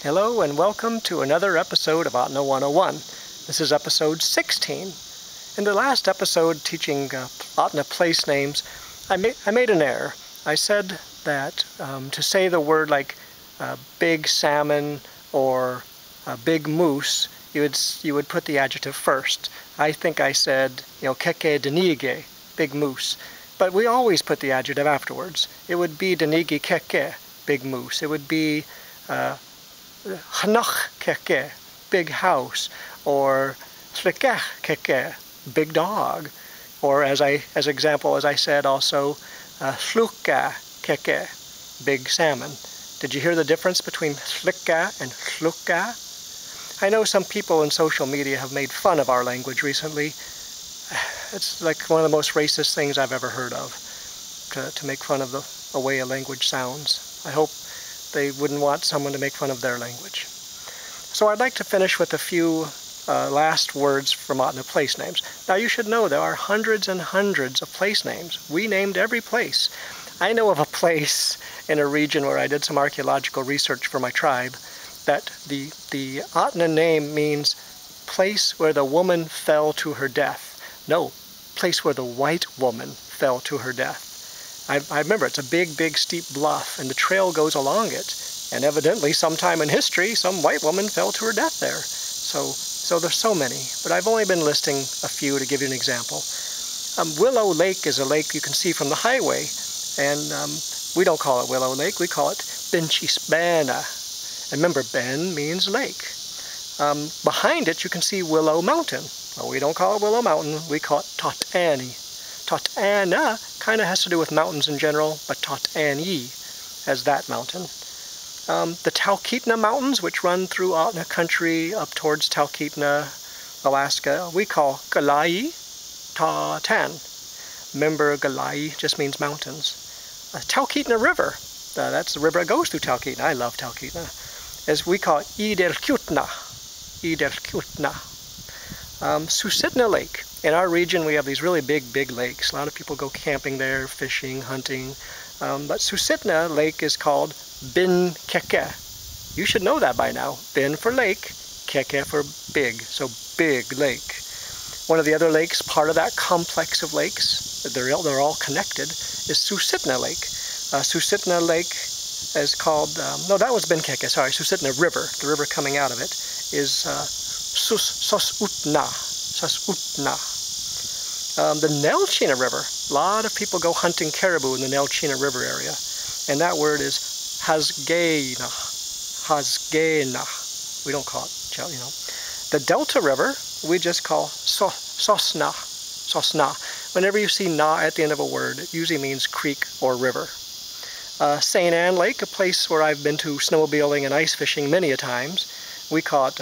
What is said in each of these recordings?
Hello and welcome to another episode of Ahtna 101. This is episode 16. In the last episode teaching Ahtna Place Names, I made an error. I said that to say the word like big salmon or big moose, you would put the adjective first. I think I said, keke denige, big moose. But we always put the adjective afterwards. It would be denigi keke, big moose. It would be Hanach keke, big house, or Slikech keke, big dog, or as example, as I said also, Sluka keke, big salmon. Did you hear the difference between Slika and Sluka? I know some people in social media have made fun of our language recently. It's like one of the most racist things I've ever heard of, to make fun of the way a language sounds. I hope they wouldn't want someone to make fun of their language. So I'd like to finish with a few last words from Ahtna Place Names. Now you should know there are hundreds and hundreds of place names. We named every place. I know of a place in a region where I did some archaeological research for my tribe that the Ahtna name means place where the woman fell to her death. No, place where the white woman fell to her death. I remember it's a big, big, steep bluff, and the trail goes along it. And evidently, sometime in history, some white woman fell to her death there. So there's so many, but I've only been listing a few to give you an example. Willow Lake is a lake you can see from the highway, and we don't call it Willow Lake, we call it Benchisbana. And remember, Ben means lake. Behind it, you can see Willow Mountain. Well, we don't call it Willow Mountain, we call it Totani. Totana kind of has to do with mountains in general, but Totani has that mountain. The Talkeetna Mountains, which run through Ahtna country up towards Talkeetna, Alaska, we call Galai Tatan. Remember, Galai just means mountains. Talkeetna River, that's the river that goes through Talkeetna. I love Talkeetna. As we call Idelkutna. Susitna Lake. In our region, we have these really big lakes. A lot of people go camping there, fishing, hunting. But Susitna Lake is called Bin Keke. You should know that by now. Bin for lake, Keke for big. So big lake. One of the other lakes, part of that complex of lakes, they're all connected, is Susitna Lake. Susitna Lake is called, no, that was Bin Keke, sorry, Susitna River. The river coming out of it is Sosutna. The Nelchina River. A lot of people go hunting caribou in the Nelchina River area. And that word is Hazgena. We don't call it, The Delta River, we just call Sosna. Whenever you see na at the end of a word, it usually means creek or river. St. Anne Lake, a place where I've been to snowmobiling and ice fishing many a times, we call it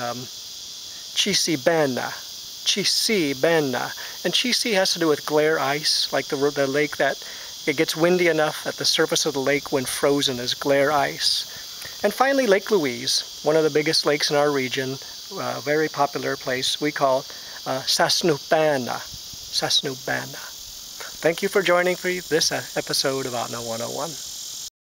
Chisibena. And Chisi has to do with glare ice, like the lake that it gets windy enough that the surface of the lake when frozen is glare ice. And finally, Lake Louise, one of the biggest lakes in our region, a very popular place, we call Sasnubana. Thank you for joining for this episode of Ahtna 101.